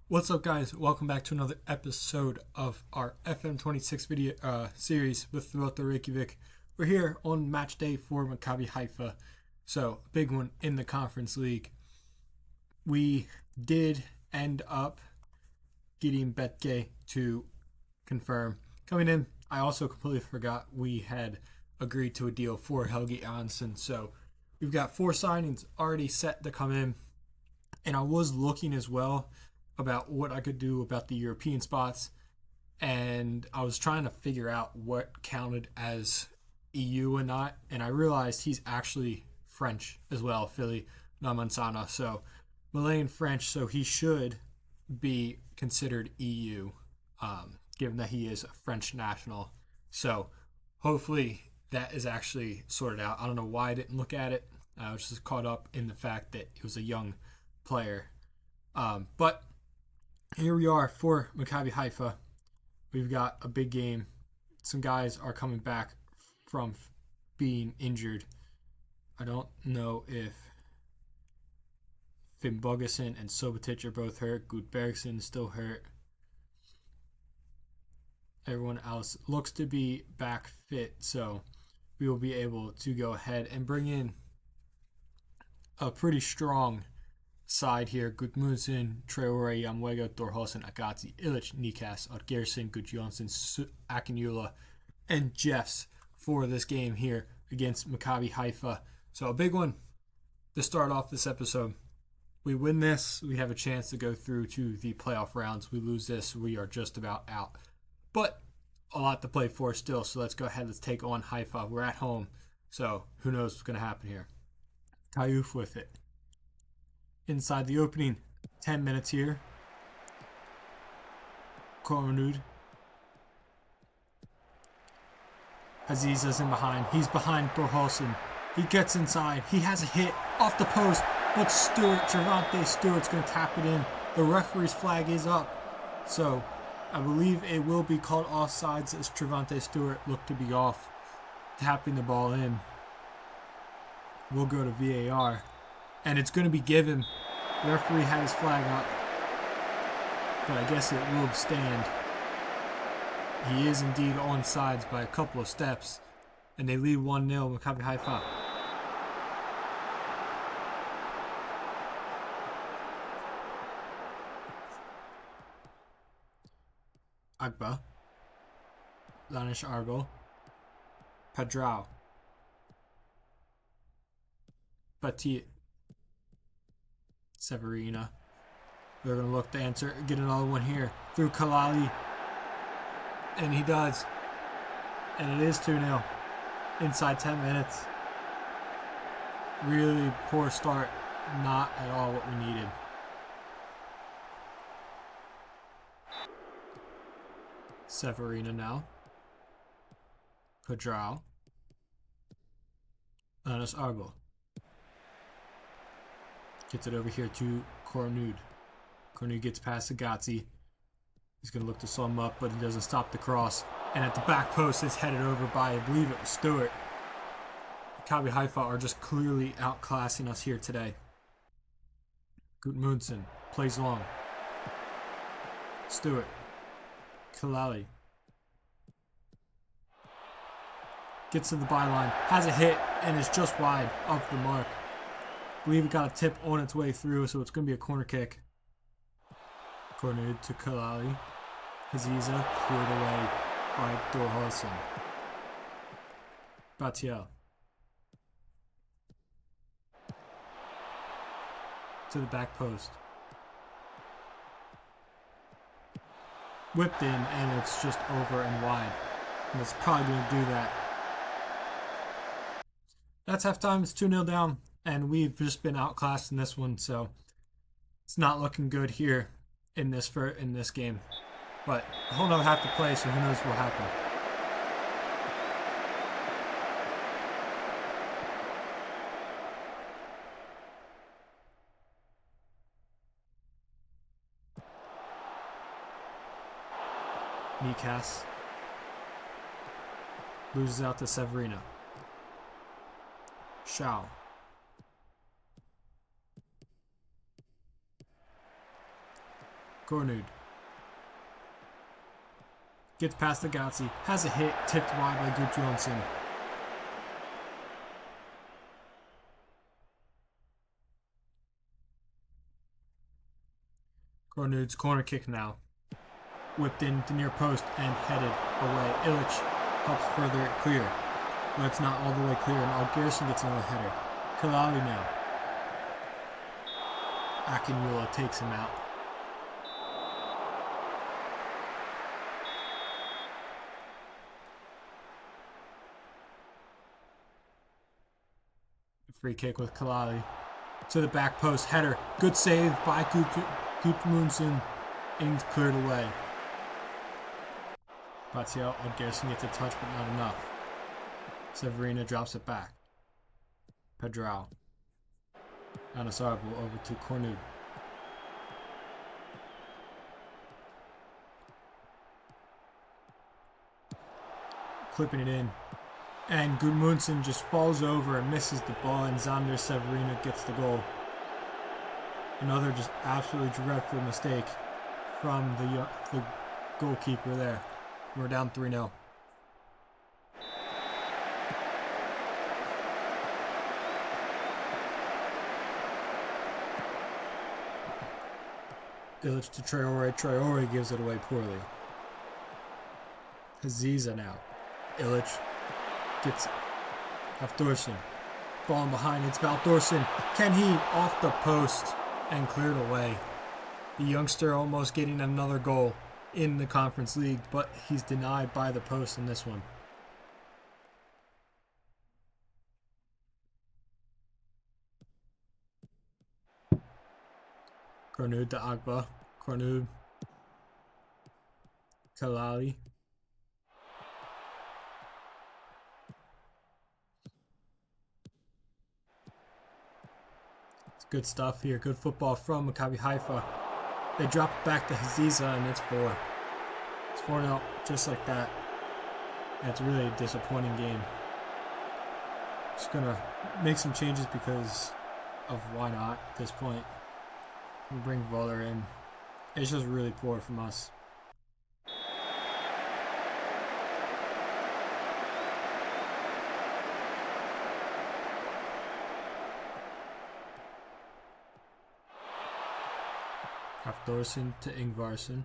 What's up, guys? Welcome back to another episode of our FM26 video series with Throttur Reykjavik. We're here on match day for Maccabi Haifa, so a big one in the Conference League. We did end up getting Betke to confirm coming in. I also completely forgot we had agreed to a deal for Helgi Aronson, so we've got 4 signings already set to come in, and I was looking as well about what I could do about the European spots, and I was trying to figure out what counted as EU and not, and I realized he's actually French as well, Philly Namansana, so Malayan French, so he should be considered EU, given that he is a French national. So hopefully that is actually sorted out. I don't know why I didn't look at it. I was just caught up in the fact that he was a young player. But here we are for Maccabi Haifa. We've got a big game. Some guys are coming back from being injured. I don't know if Finn Bogason and Sobotic are both hurt. Gudbergson is still hurt. Everyone else looks to be back fit, so we will be able to go ahead and bring in a pretty strong side here. Gudmundsson, Traore, Yamwega, Thorhausen, Agati, Illich, Nikas, Odgerson, Gudjonsson, Akinula, and Jeffs for this game here against Maccabi Haifa. So a big one to start off this episode. We win this, we have a chance to go through to the playoff rounds. We lose this, we are just about out. But a lot to play for still, so let's go ahead. Let's take on Haifa. We're at home, so who knows what's going to happen here. Kayuf with it. Inside the opening 10 minutes here. Kornud. Aziza's in behind. He's behind Thorhausen. He gets inside. He has a hit off the post. But Trevante Stewart's going to tap it in. The referee's flag is up. So I believe it will be called offsides as Trevante Stewart looked to be off, tapping the ball in. We'll go to VAR. And it's going to be given. The referee had his flag up, but I guess it will stand. He is indeed onside by a couple of steps, and they lead 1-0 Maccabi Haifa. Agba, Lanish Argo, Padrao, Batit, Severina. They're going to look to answer, get another one here through Kalali. And he does. And it is 2-0 inside 10 minutes. Really poor start. Not at all what we needed. Severina now. Padrao. Anas Arbo. Gets it over here to Kornud. Kornud gets past Agati. He's going to look to slow him up, but he doesn't stop the cross. And at the back post, it's headed over by, I believe it was Stewart. Maccabi Haifa are just clearly outclassing us here today. Gudmundsson plays long. Stewart. Kalali. Gets to the byline, has a hit, and is just wide of the mark. I believe it got a tip on its way through, so it's going to be a corner kick. Corner to Kalali. Haziza cleared away by Thorhausen. Batiel. To the back post. Whipped in, and it's just over and wide. And it's probably going to do that. That's halftime. It's 2-0 down. And we've just been outclassed in this one, so it's not looking good here in this game. But a whole nother half to play, so who knows what will happen. Nikas loses out to Severina. Shao. Cornud. Gets past the Gotzi. Has a hit. Tipped wide by Gudjohnsen. Cornud's corner kick now. Whipped in to near post and headed away. Illich helps further it clear. But it's not all the way clear, and Algerson gets another header. Kalali now. Akinwula takes him out. Free kick with Kalali. To the back post. Header. Good save by Gudmundsson. And cleared away. Batiel Algerson gets a touch, but not enough. Severina drops it back. Pedrao. Anasarbo over to Cornud. Clipping it in. And Gudmundsson just falls over and misses the ball, and Xander Severina gets the goal. Another just absolutely dreadful mistake from the goalkeeper there. We're down 3-0. Illich to Traore. Traore gives it away poorly. Haziza now. Illich gets Hafthorsen. Ball behind. It's Valdorsen. Can he? Off the post and cleared away. The youngster almost getting another goal in the Conference League, but he's denied by the post in this one. Cornud to Agba. Cornud. Kalali. It's good stuff here. Good football from Maccabi Haifa. They drop it back to Haziza, and it's 4. It's 4-0, just like that. And it's really a disappointing game. Just gonna make some changes because of why not at this point. We'll bring Voller in. It's just really poor from us. Hafthorsen to Ingvarsson.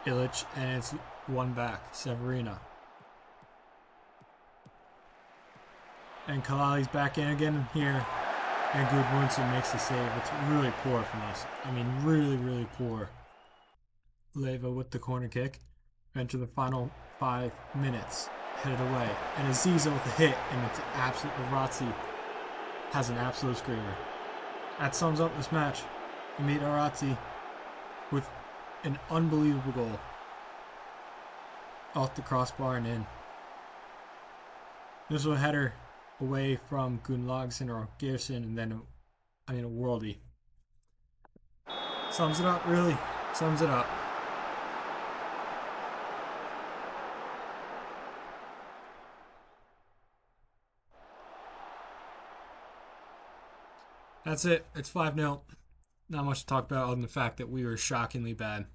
Illich, and it's one back. Severina. And Kalali's back in again here. And Gudmundsson makes the save. It's really poor from us. I mean, really, really poor. Leva with the corner kick. Enter the final 5 minutes. Headed away. And Aziza with a hit. And it's absolute. Arazzi has an absolute screamer. That sums up this match. Amit Arazzi with an unbelievable goal. Off the crossbar and in. This was a header away from Gunnlaugsson or Gerson, and then a worldie. Sums it up, really. Sums it up. That's it. It's 5-0. Not much to talk about other than the fact that we were shockingly bad.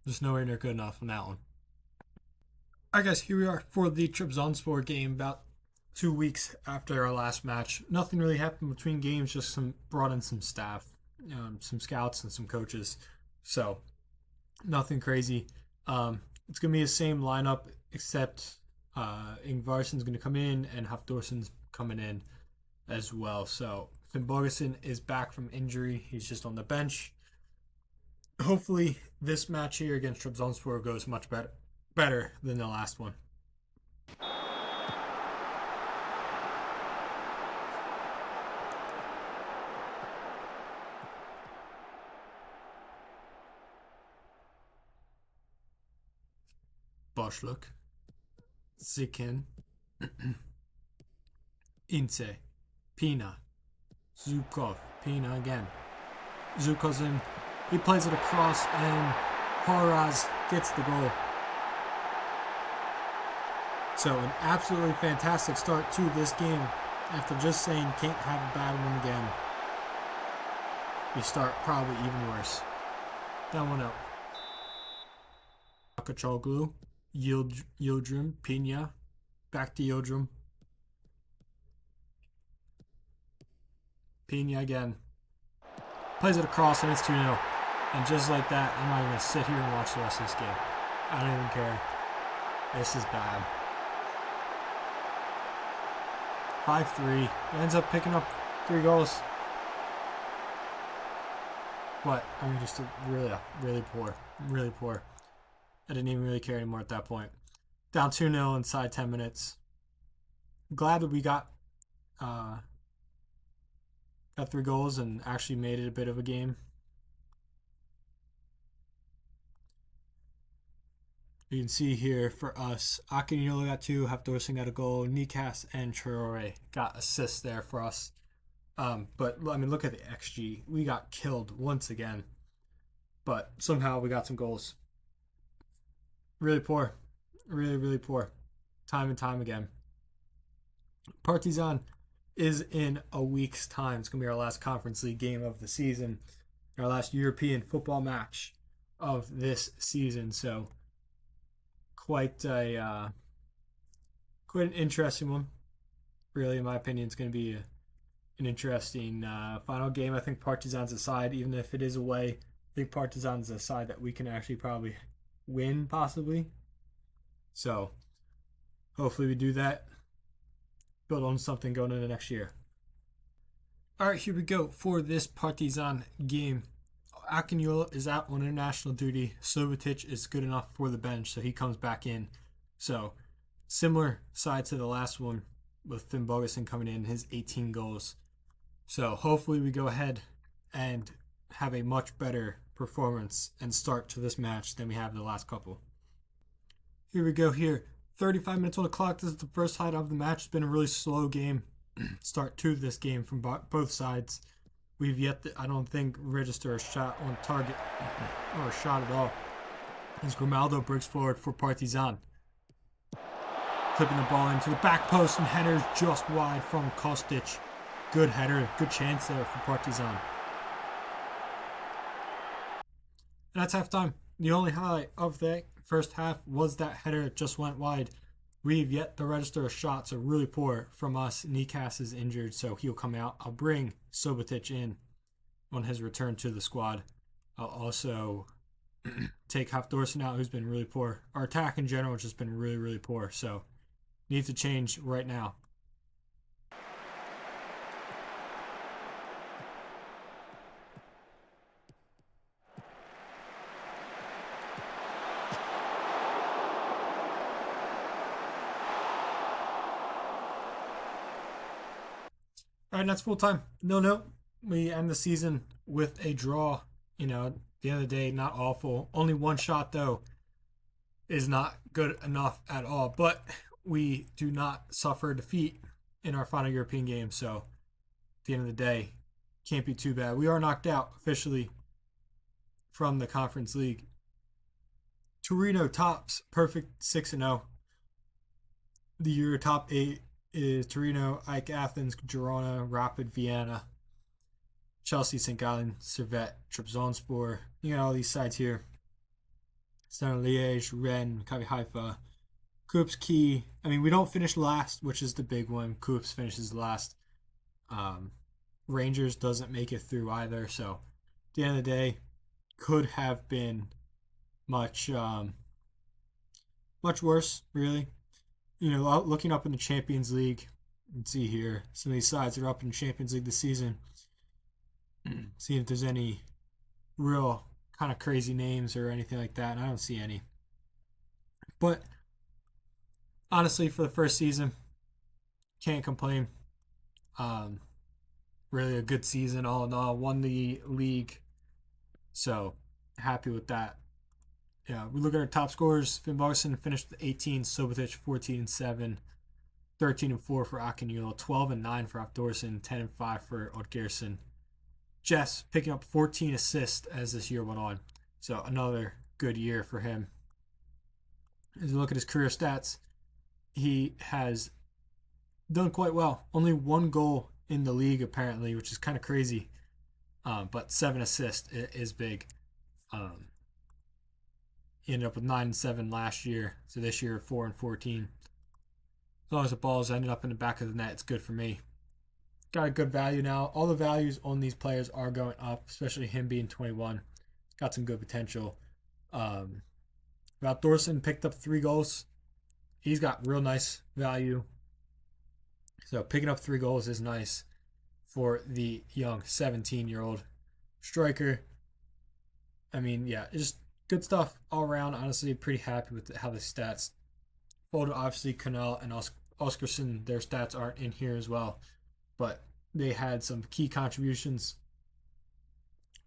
Just nowhere near good enough on that one. Alright guys, here we are for the Trabzonspor game about 2 weeks after our last match. Nothing really happened between games, just brought in some staff, some scouts and some coaches. So, nothing crazy. It's going to be the same lineup except Ingvarsson's going to come in and Hafthorsen's coming in as well. So, Finn Bogason is back from injury. He's just on the bench. Hopefully, this match here against Trabzonspor goes much better than the last one. Boschluk, Zikin, Ince, Pina, Zukov, Pina again. Zukov's in. He plays it across and Horaz gets the goal. So an absolutely fantastic start to this game after just saying can't have a bad one again. we start probably even worse. Down 1-0. Akachoglu, Yildirim, Pina, back to Yildirim. Pina again. Plays it across and it's 2-0. And just like that, I'm not even going to sit here and watch the rest of this game. I don't even care. This is bad. 5-3. Ends up picking up 3 goals. But, I mean, just really poor. Really poor. I didn't even really care anymore at that point. Down 2-0 inside 10 minutes. Glad that we got 3 goals and actually made it a bit of a game. You can see here for us, Akiniola got 2, Hafthorsen got a goal, Nikas and Traore got assists there for us. But, I mean, look at the XG. We got killed once again. But somehow we got some goals. Really poor. Really poor. Time and time again. Partizan is in a week's time. It's going to be our last Conference League game of the season. Our last European football match of this season. So, quite an interesting one. Really, in my opinion, it's going to be an interesting final game. I think Partizan's a side, even if it is away. I think Partizan's a side that we can actually probably win, possibly. So, hopefully we do that. Build on something going into next year. All right, here we go for this Partizan game. Akiniola is out on international duty. Subotic is good enough for the bench, so he comes back in. So, similar side to the last one with Finn Bogason coming in, his 18 goals. So, hopefully we go ahead and have a much better performance and start to this match than we have the last couple. Here we go here. 35 minutes on the clock. This is the first highlight of the match. It's been a really slow game. Start to this game from both sides. We've yet to, I don't think, register a shot on target or a shot at all. As Grimaldo breaks forward for Partizan. Clipping the ball into the back post and headers just wide from Kostic. Good header. Good chance there for Partizan. And that's halftime. The only highlight of the first half was that header that just went wide. We've yet to register a shot, so really poor from us. Nikas is injured, so he'll come out. I'll bring Subotic in on his return to the squad. I'll also take Hafthorsen out, who's been really poor. Our attack in general has just been really poor, so needs to change right now. All right, that's full time. No. We end the season with a draw. You know, at the end of the day, not awful. Only one shot, though, is not good enough at all. But we do not suffer defeat in our final European game. So, at the end of the day, can't be too bad. We are knocked out officially from the Conference League. Torino tops, perfect 6-0. The Euro top 8 is Torino, AEK Athens, Girona, Rapid Vienna, Chelsea, St. Gallen, Servette, Trabzonspor. You got all these sides here. Standard Liège, Rennes, Maccabi Haifa, Coups Key. I mean, we don't finish last, which is the big one. Coups finishes last. Rangers doesn't make it through either. So, at the end of the day, could have been much worse, really. You know, looking up in the Champions League, you can see here, some of these sides are up in the Champions League this season. Seeing if there's any real kind of crazy names or anything like that, and I don't see any. But, honestly, for the first season, can't complain. Really a good season all in all. Won the league, so happy with that. Yeah, we look at our top scorers. Finn Bogason finished with 18, Subotic 14-7, 13-4 for Akiniola, 12-9 for Hafthorsen, 10-5 for Oddgerson. Jess picking up 14 assists as this year went on, so another good year for him. As you look at his career stats, he has done quite well. Only one goal in the league apparently, which is kind of crazy. But 7 assists is big. Um, he ended up with 9 and 7 last year, so this year 4 and 14. As long as the balls ended up in the back of the net, it's good for me. Got a good value now. All the values on these players are going up, especially him being 21. Got some good potential. Thorson picked up 3 goals. He's got real nice value. So picking up 3 goals is nice for the young 17-year-old striker. I mean, yeah, just good stuff all around. Honestly, pretty happy with how the stats. Although obviously Canal and Oscarsson, their stats aren't in here as well, but they had some key contributions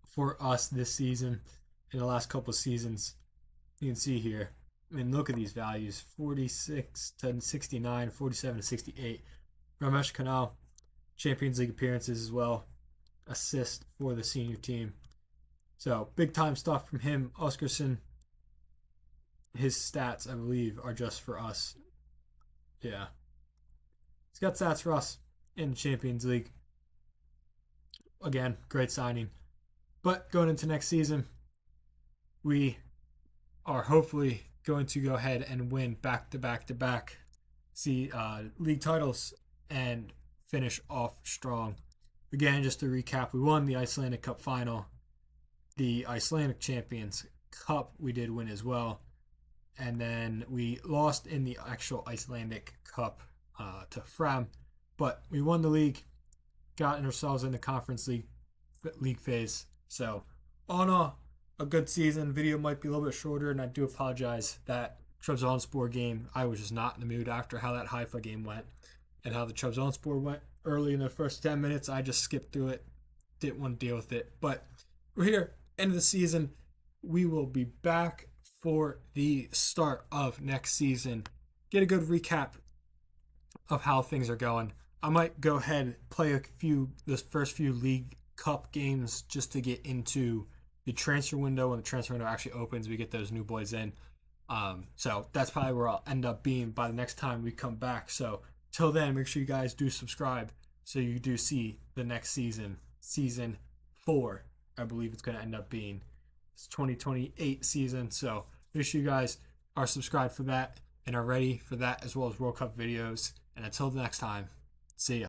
for us this season in the last couple of seasons. You can see here. I mean, look at these values: 46 to 69, 47 to 68. Ramesh Canal, Champions League appearances as well, assist for the senior team. So big time stuff from him. Oscarsson, his stats, I believe, are just for us. Yeah. He's got stats for us in the Champions League. Again, great signing. But going into next season, we are hopefully going to go ahead and win back to back league titles and finish off strong. Again, just to recap, we won the Icelandic Cup final. The Icelandic Champions Cup we did win as well. And then we lost in the actual Icelandic Cup to Fram. But we won the league, got ourselves in the conference league phase. So, on a good season. Video might be a little bit shorter, and I do apologize. That Trabzonspor game, I was just not in the mood after how that Haifa game went and how the Trabzonspor went early in the first 10 minutes. I just skipped through it. Didn't want to deal with it. But we're here, end of the season. We will be back for the start of next season. Get a good recap of how things are going. I might go ahead and play the first few League Cup games just to get into the transfer window. When the transfer window actually opens, we get those new boys in. So that's probably where I'll end up being by the next time we come back. So till then, make sure you guys do subscribe so you do see the next season, season 4. I believe it's going to end up being. It's 2028 season. So make sure you guys are subscribed for that and are ready for that, as well as World Cup videos. And until the next time, see ya.